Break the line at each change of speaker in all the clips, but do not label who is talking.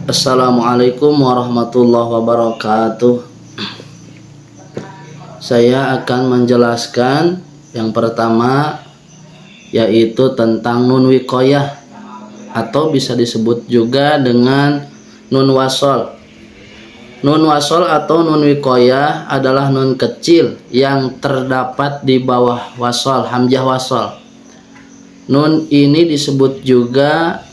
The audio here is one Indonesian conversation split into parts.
Assalamualaikum warahmatullahi wabarakatuh. Saya akan menjelaskan yang pertama, yaitu tentang nun wiqayah atau bisa disebut juga dengan nun wasol. Nun wasol atau nun wiqayah adalah nun kecil yang terdapat di bawah wasol, hamzah wasol. Nun ini disebut juga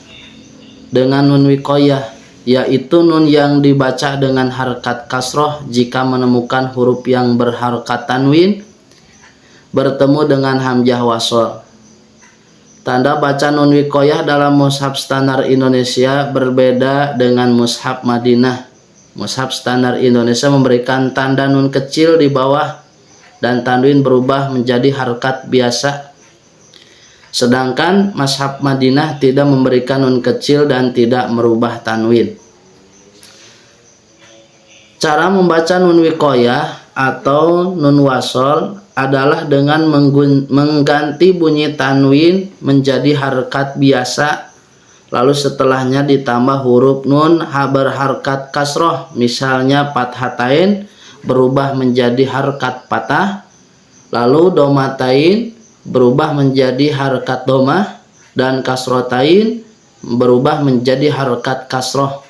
dengan nun wiqayah, yaitu nun yang dibaca dengan harkat kasroh jika menemukan huruf yang berharkat tanwin bertemu dengan hamzah wasol. Tanda baca nun wiqayah dalam mushaf standar Indonesia berbeda dengan mushaf Madinah. Mushaf standar Indonesia memberikan tanda nun kecil di bawah dan tanwin berubah menjadi harkat biasa. Sedangkan mushaf Madinah tidak memberikan nun kecil dan tidak merubah tanwin. Cara membaca nun wiqayah atau nun wasol adalah dengan mengganti bunyi tanwin menjadi harkat biasa, lalu setelahnya ditambah huruf nun berharkat kasroh, misalnya fathatain berubah menjadi harkat patah, lalu domatain berubah menjadi harkat domah, dan kasrotain berubah menjadi harkat kasroh.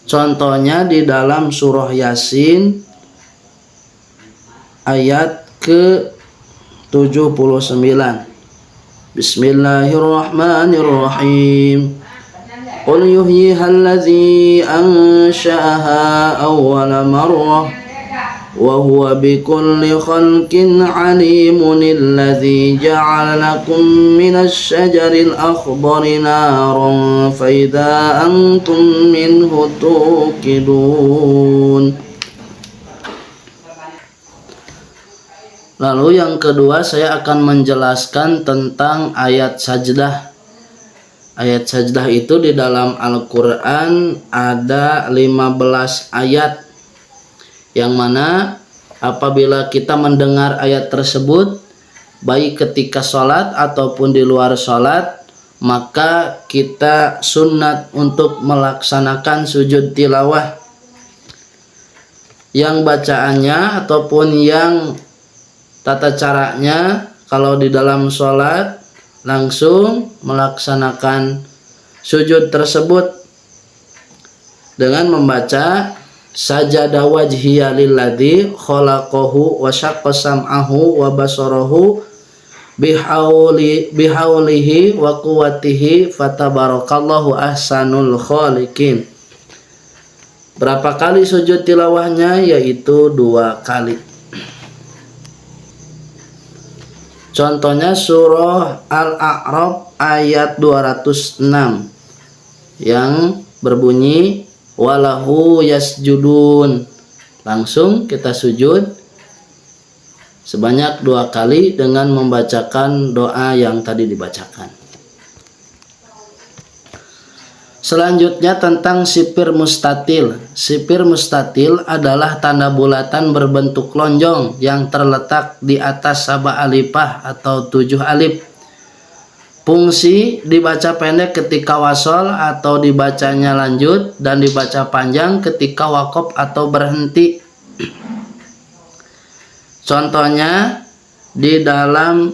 Contohnya di dalam surah Yasin ayat ke-79. Bismillahirrahmanirrahim. Qul yuhyihallazi ansha'aha awwala marrah wa huwa bikulli khalqin alimun alladzi ja'ala lakum minasy syajaril akhdari naran fa idza antum minhu tuqidun. Lalu yang kedua, saya akan menjelaskan tentang ayat sajdah. Ayat sajdah itu di dalam Al-Quran ada 15 ayat, yang mana apabila kita mendengar ayat tersebut baik ketika sholat ataupun di luar sholat, maka kita sunat untuk melaksanakan sujud tilawah, yang bacaannya ataupun yang tata caranya kalau di dalam sholat langsung melaksanakan sujud tersebut dengan membaca sajada wajhiya lilladzi khalaqahu wa syaqqa sam'ahu wa basarahu bihaulihi wa quwwatihi fatabarakallahu ahsanul khaliqin. Berapa kali sujud tilawahnya? Yaitu 2 kali. Contohnya surah Al-A'raf ayat 206 yang berbunyi walahu yasjudun. Langsung kita sujud sebanyak 2 kali dengan membacakan doa yang tadi dibacakan. Selanjutnya tentang sipir mustatil. Sipir mustatil adalah tanda bulatan berbentuk lonjong yang terletak di atas sabah alifah atau 7 alif. Fungsi dibaca pendek ketika wasol atau dibacanya lanjut, dan dibaca panjang ketika wakof atau berhenti. Contohnya di dalam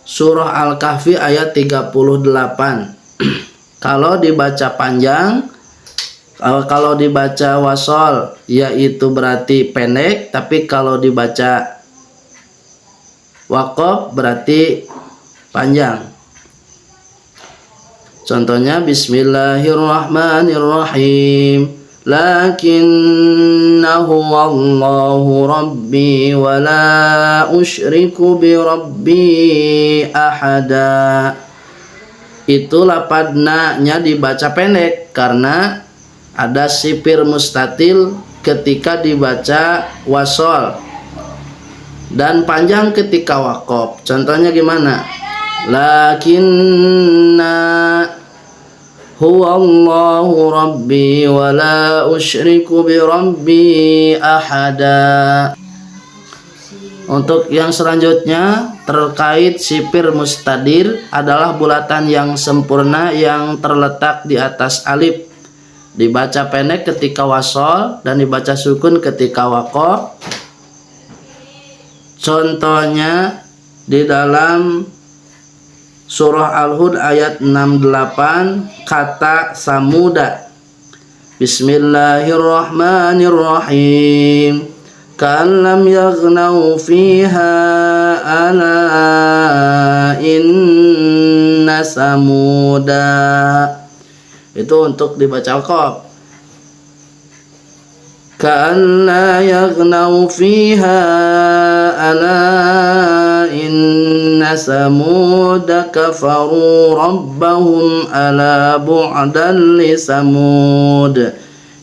surah Al-Kahfi ayat 38. Kalau dibaca panjang, kalau dibaca wasol yaitu berarti pendek, tapi kalau dibaca wakof berarti panjang. Contohnya bismillahirrahmanirrahim. Lakinnahu wallahu rabbi wa la usyriku bi rabbi ahada. Itu lapad na-nya dibaca pendek karena ada sipir mustatil ketika dibaca wasol dan panjang ketika wakof. Contohnya gimana? Lakinna huwallahu rabbi wa la usyriku bi rabbi ahada. Untuk yang selanjutnya terkait sifir mustadir adalah bulatan yang sempurna yang terletak di atas alif. Dibaca pendek ketika wasol dan dibaca sukun ketika waqaf. Contohnya di dalam surah Al-Hud ayat 68 kata samuda. Bismillahirrahmanirrahim. Ka'an lam yaghnau fiha ala inna samuda. Itu untuk dibaca waqaf. Ka'an la yaghnau fiha ala inna samuda kafaru rabbahum ala bu'dan li samud.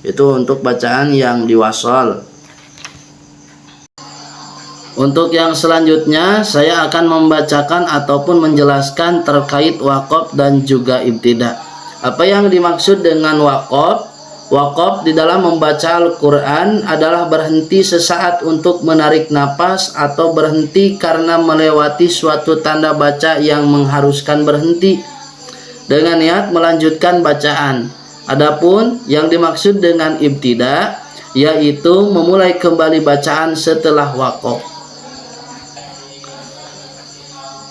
Itu untuk bacaan yang diwasal. Untuk yang selanjutnya saya akan membacakan ataupun menjelaskan terkait waqaf dan juga ibtida. Apa yang dimaksud dengan waqaf? Waqaf di dalam membaca Al-Quran adalah berhenti sesaat untuk menarik napas atau berhenti karena melewati suatu tanda baca yang mengharuskan berhenti dengan niat melanjutkan bacaan. Adapun yang dimaksud dengan ibtida yaitu memulai kembali bacaan setelah waqaf.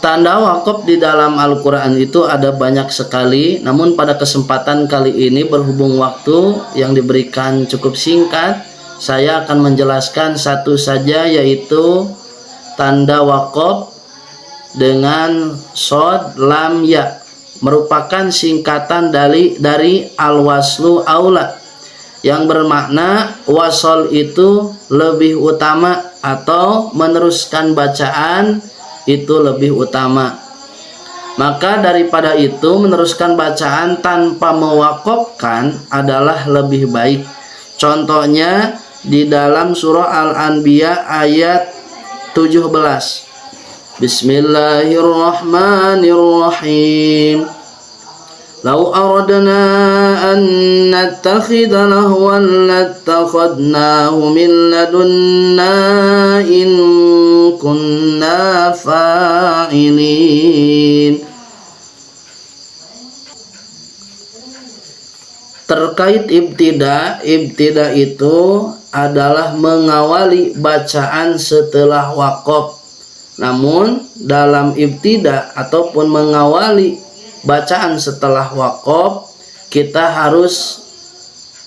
Tanda waqaf di dalam Al-Quran itu ada banyak sekali, namun pada kesempatan kali ini berhubung waktu yang diberikan cukup singkat, saya akan menjelaskan satu saja, yaitu tanda waqaf dengan shod lam ya, merupakan singkatan dari al-waslu aula, yang bermakna wasol itu lebih utama atau meneruskan bacaan itu lebih utama. Maka daripada itu meneruskan bacaan tanpa mewaqafkan adalah lebih baik. Contohnya di dalam surah Al-Anbiya ayat 17. Bismillahirrahmanirrahim. Lau aradna an nattakhidha lahwan lattakhadnahu min ladunna in kunna fa'ilin. Terkait ibtida itu adalah mengawali bacaan setelah waqaf. Namun dalam ibtida ataupun mengawali bacaan setelah waqaf, kita harus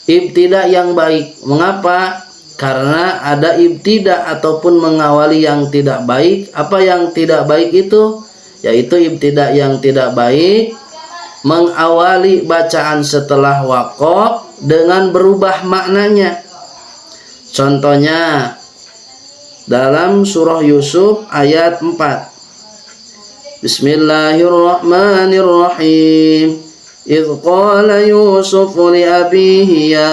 ibtida yang baik. Mengapa? Karena ada ibtida ataupun mengawali yang tidak baik. Apa yang tidak baik itu? Yaitu ibtida yang tidak baik mengawali bacaan setelah waqaf dengan berubah maknanya. Contohnya dalam surah Yusuf ayat 4. Bismillahirrahmanirrahim. Idh qala Yusuf li abihi ya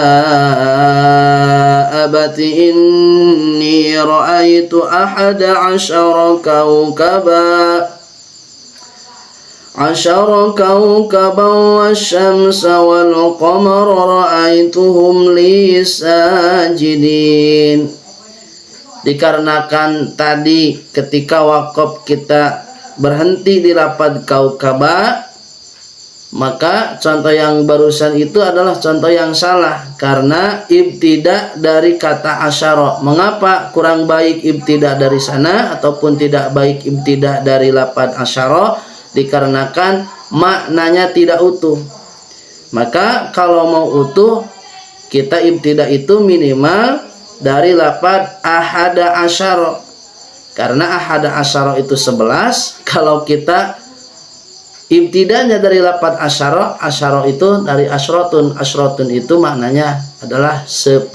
abati inni ra'aitu ahada asyara kawkaban wasyamsa wal qamara ra'aituhum li sajidin. Dikarenakan tadi ketika waqaf kita berhenti di lafaz kaukaba, maka contoh yang barusan itu adalah contoh yang salah karena ibtida dari kata asyara. Mengapa kurang baik ibtida dari sana ataupun tidak baik ibtida dari lafaz asyara? Dikarenakan maknanya tidak utuh. Maka kalau mau utuh, kita ibtida itu minimal dari lafaz ahada asyara. Karena ahada asyara itu 11. Kalau kita ibtidanya dari lafaz asyara, asyara itu dari asyrotun. Asyrotun itu maknanya adalah 10.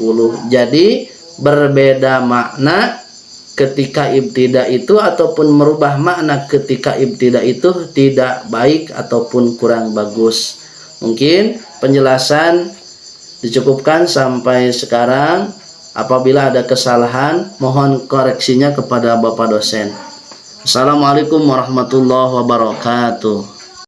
Jadi berbeda makna ketika ibtida itu ataupun merubah makna ketika ibtida itu tidak baik ataupun kurang bagus. Mungkin penjelasan dicukupkan sampai sekarang. Apabila ada kesalahan, mohon koreksinya kepada Bapak dosen. Assalamualaikum warahmatullahi wabarakatuh.